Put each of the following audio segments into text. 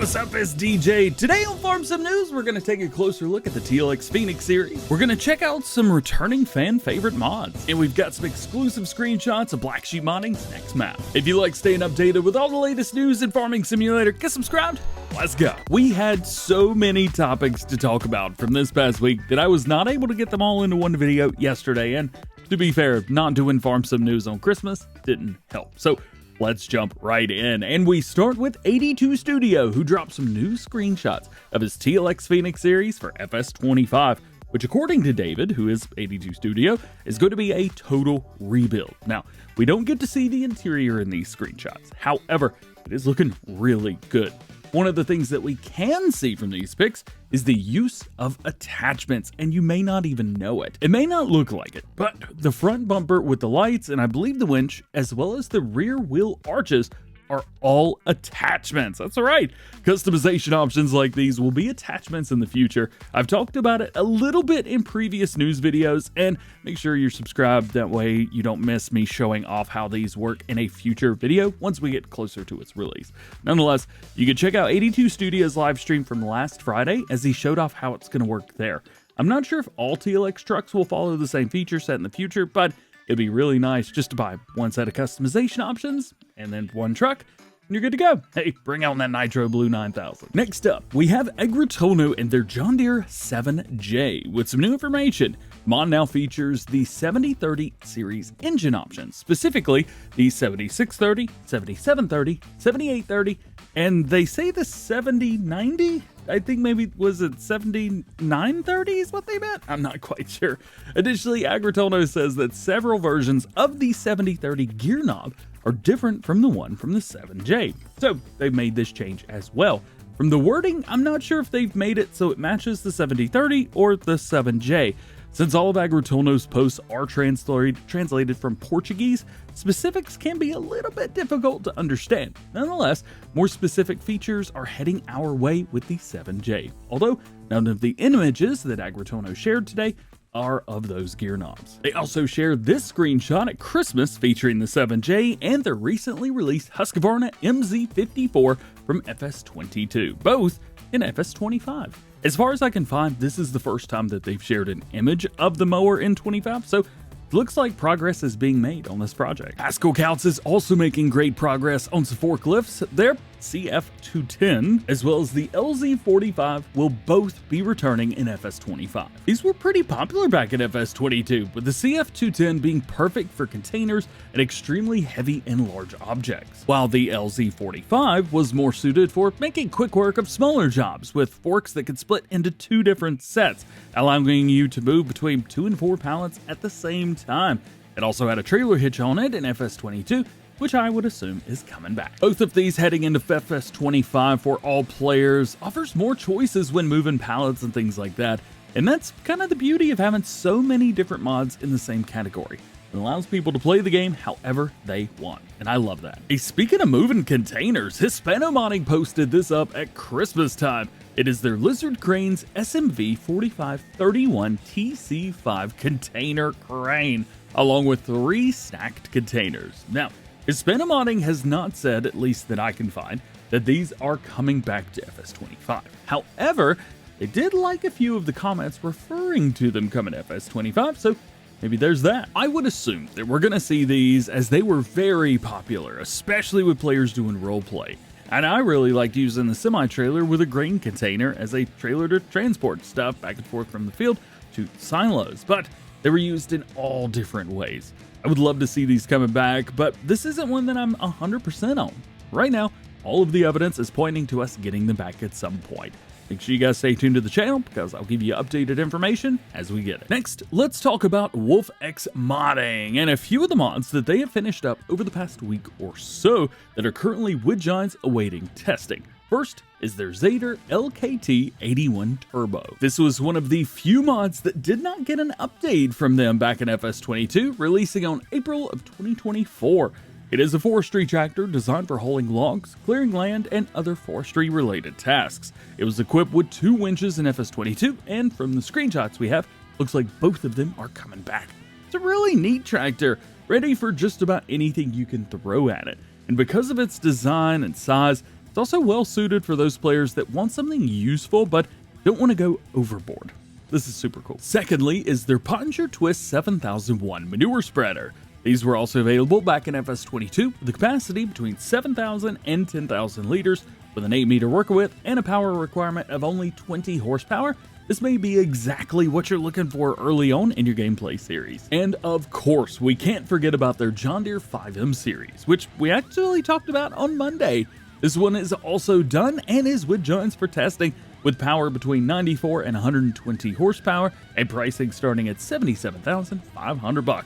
what's up? It's DJ. Today on Farm Sim News, we're going to take a closer look at the TLX Phoenix series. We're going to check out some returning fan favorite mods, and we've got some exclusive screenshots of Black Sheep Modding's next map. If you like staying updated with all the latest news in Farming Simulator, get subscribed. Let's go. We had so many topics to talk about from this past week that I was not able to get them all into one video yesterday, and to be fair, not doing Farm Sim News on Christmas didn't help. So let's jump right in, and we start with 82 Studio, who dropped some new screenshots of his TLX Phoenix series for FS25, which according to David, who is 82 Studio, is going to be a total rebuild. Now, we don't get to see the interior in these screenshots. However, it is looking really good. One of the things that we can see from these pics is the use of attachments, and you may not even know it. It may not look like it, but the front bumper with the lights and I believe the winch, as well as the rear wheel arches, are all attachments. That's right. Customization options like these will be attachments in the future. I've talked about it a little bit in previous news videos, and make sure you're subscribed. That way you don't miss me showing off how these work in a future video once we get closer to its release. Nonetheless, you can check out 82 Studio's live stream from last Friday as he showed off how it's going to work there. I'm not sure if all TLX trucks will follow the same feature set in the future, but it'd be really nice just to buy one set of customization options and then one truck, and you're good to go. Hey, bring out that Nitro Blue 9000. Next up, we have Agritono and their John Deere 7J with some new information. Mod now features the 7030 series engine options, specifically the 7630, 7730, 7830, and they say the 7090? I think maybe, was it 7930 is what they meant? I'm not quite sure. Additionally, Agritono says that several versions of the 7030 gear knob are different from the one from the 7J. So they've made this change as well. From the wording, I'm not sure if they've made it so it matches the 7030 or the 7J. Since all of Agritono's posts are translated from Portuguese, specifics can be a little bit difficult to understand. Nonetheless, more specific features are heading our way with the 7J, although none of the images that Agritono shared today are of those gear knobs. They also shared this screenshot at Christmas featuring the 7J and the recently released Husqvarna MZ54 from FS22, both in FS25. As far as I can find, this is the first time that they've shared an image of the mower in 25, so it looks like progress is being made on this project. Haskell Counts is also making great progress on some forklifts. Their CF210 as well as the LZ45 will both be returning in FS25. These were pretty popular back in FS22, with the CF210 being perfect for containers and extremely heavy and large objects, while the LZ45 was more suited for making quick work of smaller jobs with forks that could split into two different sets, allowing you to move between 2 and 4 pallets at the same time. It also had a trailer hitch on it in FS22, which I would assume is coming back. Both of these heading into FS25 for all players offers more choices when moving pallets and things like that, and that's kind of the beauty of having so many different mods in the same category. It allows people to play the game however they want, and I love that. Hey, speaking of moving containers, Hispano Modding posted this up at Christmas time. It is their Lizard Cranes SMV 4531 TC5 container crane, along with 3 stacked containers. Now, Hispano Modding has not said, at least that I can find, that these are coming back to FS25. However, they did like a few of the comments referring to them coming to FS25, so maybe there's that. I would assume that we're going to see these as they were very popular, especially with players doing roleplay. And I really liked using the semi-trailer with a grain container as a trailer to transport stuff back and forth from the field to silos, but they were used in all different ways. I would love to see these coming back, but this isn't one that I'm 100% on. Right now, all of the evidence is pointing to us getting them back at some point. Make sure you guys stay tuned to the channel because I'll give you updated information as we get it. Next, let's talk about WolfX Modding and a few of the mods that they have finished up over the past week or so that are currently with giants awaiting testing. First is their Zetor LKT 81 Turbo. This was one of the few mods that did not get an update from them back in FS22, releasing on April of 2024. It is a forestry tractor designed for hauling logs, clearing land, and other forestry-related tasks. It was equipped with 2 winches in FS22, and from the screenshots we have, looks like both of them are coming back. It's a really neat tractor, ready for just about anything you can throw at it. And because of its design and size, It's also well suited for those players that want something useful but don't want to go overboard. This is super cool. Secondly is their Pottinger Twist 7001 manure spreader. These were also available back in FS22 with a capacity between 7,000 and 10,000 liters with an 8-meter worker width and a power requirement of only 20 horsepower. This may be exactly what you're looking for early on in your gameplay series. And of course, we can't forget about their John Deere 5M series, which we actually talked about on Monday. This one is also done and is with Giants for testing, with power between 94 and 120 horsepower and pricing starting at $77,500.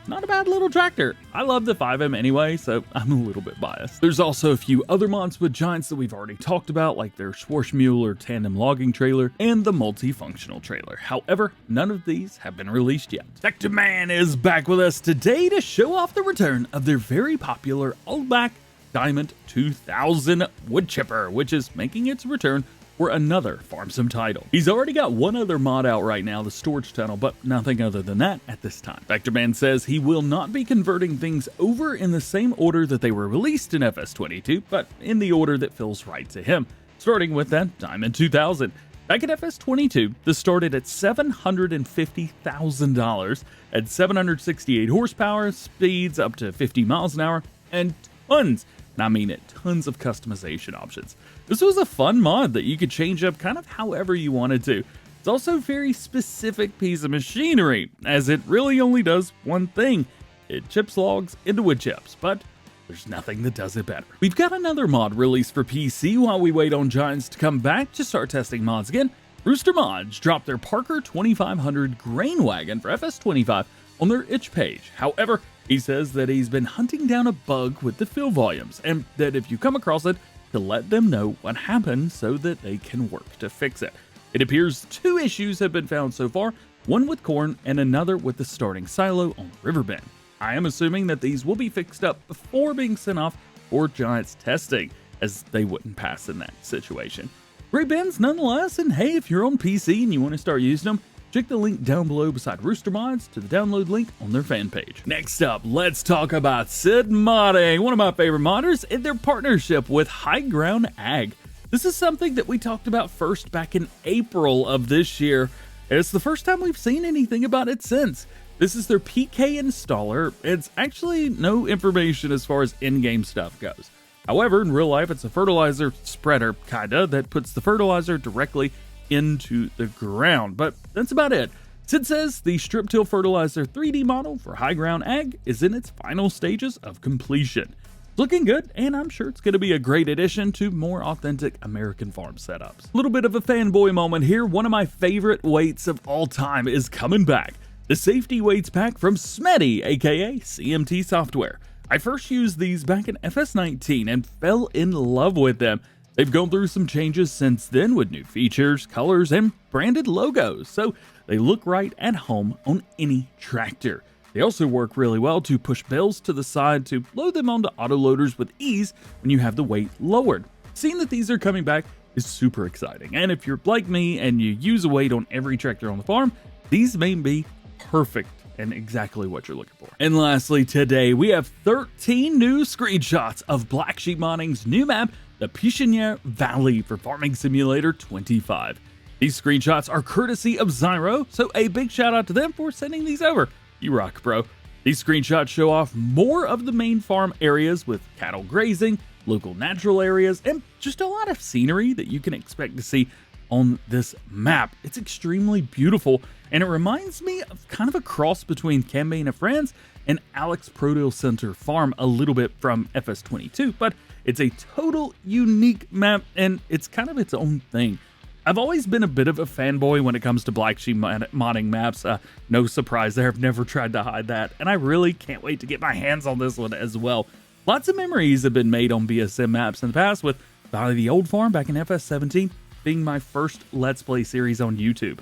Not a bad little tractor. I love the 5M anyway, so I'm a little bit biased. There's also a few other mods with Giants that we've already talked about, like their Schwarzmüller tandem logging trailer and the multifunctional trailer. However, none of these have been released yet. Vector Man is back with us today to show off the return of their very popular Albach Diamant 2000 wood chipper, which is making its return for another farm sim title. He's already got one other mod out right now, the storage tunnel, but nothing other than that at this time. Vector Man says he will not be converting things over in the same order that they were released in FS22, but in the order that feels right to him, starting with that Diamond 2000. Back at FS22, this started at $750,000 at 768 horsepower, speeds up to 50 miles an hour, and tons, and I mean it, tons of customization options. This was a fun mod that you could change up kind of however you wanted to. It's also a very specific piece of machinery, as it really only does one thing. It chips logs into wood chips, but there's nothing that does it better. We've got another mod released for PC while we wait on Giants to come back to start testing mods again. Rooster Mods dropped their Parker 2500 grain wagon for FS25 on their itch page. However, he says that he's been hunting down a bug with the fill volumes, and that if you come across it, to let them know what happened so that they can work to fix it. It appears 2 issues have been found so far, one with corn and another with the starting silo on Riverbend. I am assuming that these will be fixed up before being sent off for Giants testing, as they wouldn't pass in that situation. Great bins nonetheless, and hey, if you're on PC and you want to start using them, check the link down below beside Rooster Mods to the download link on their fan page. Next up, let's talk about Sid Modding, one of my favorite modders, and their partnership with High Ground Ag. This is something that we talked about first back in April of this year, and it's the first time we've seen anything about it since. This is their PKNstaller. It's actually no information as far as in-game stuff goes. However, in real life, it's a fertilizer spreader, kinda, that puts the fertilizer directly into the ground, but that's about it. Sid says the strip till fertilizer 3D model for High Ground Ag is in its final stages of completion. Looking good, and I'm sure it's going to be a great addition to more authentic American farm setups. A little bit of a fanboy moment here. One of my favorite weights of all time is coming back. The safety weights pack from Smetty, aka CMT Software. I first used these back in FS19 and fell in love with them. They've gone through some changes since then with new features, colors, and branded logos, so they look right at home on any tractor. They also work really well to push bales to the side to load them onto autoloaders with ease when you have the weight lowered. Seeing that these are coming back is super exciting, and if you're like me and you use a weight on every tractor on the farm, these may be perfect and exactly what you're looking for. And lastly, today we have 13 new screenshots of Black Sheep Modding's new map, the Pichonniere Valley for Farming Simulator 25. These screenshots are courtesy of Zyro, so a big shout out to them for sending these over. You rock, bro. These screenshots show off more of the main farm areas with cattle grazing, local natural areas, and just a lot of scenery that you can expect to see on this map. It's extremely beautiful, and it reminds me of kind of a cross between Campaign of France and Alex Prodale Center Farm a little bit from FS22, but it's a total unique map, and it's kind of its own thing. I've always been a bit of a fanboy when it comes to Black Sheep modding maps. No surprise there, I've never tried to hide that, and I really can't wait to get my hands on this one as well. Lots of memories have been made on BSM maps in the past, with Valley of the Old Farm back in FS17 being my first Let's Play series on YouTube.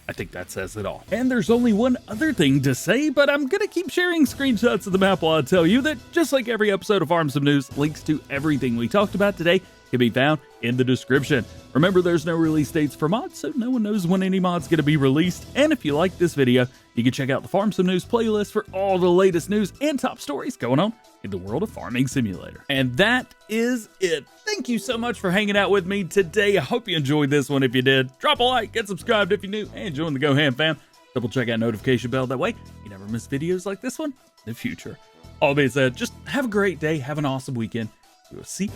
I think that says it all. And there's only one other thing to say, but I'm gonna keep sharing screenshots of the map while I tell you that, just like every episode of Farm Sim News, links to everything we talked about today can be found in the description. Remember, there's no release dates for mods, so no one knows when any mod's going to be released. And if you like this video, you can check out the Farm Sim News playlist for all the latest news and top stories going on in the world of Farming Simulator. And that is it. Thank you so much for hanging out with me today. I hope you enjoyed this one. If you did, drop a like, get subscribed if you're new, and join the GoHam fam. Double check that notification bell. That way, you never miss videos like this one in the future. All being said, just have a great day. Have an awesome weekend. We will see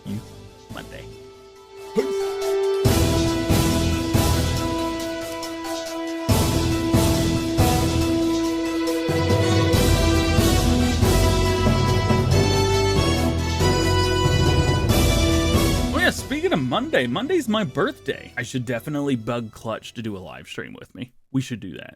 you Monday. Peace. Speaking of Monday, Monday's my birthday. I should definitely bug Klutch to do a live stream with me. We should do that.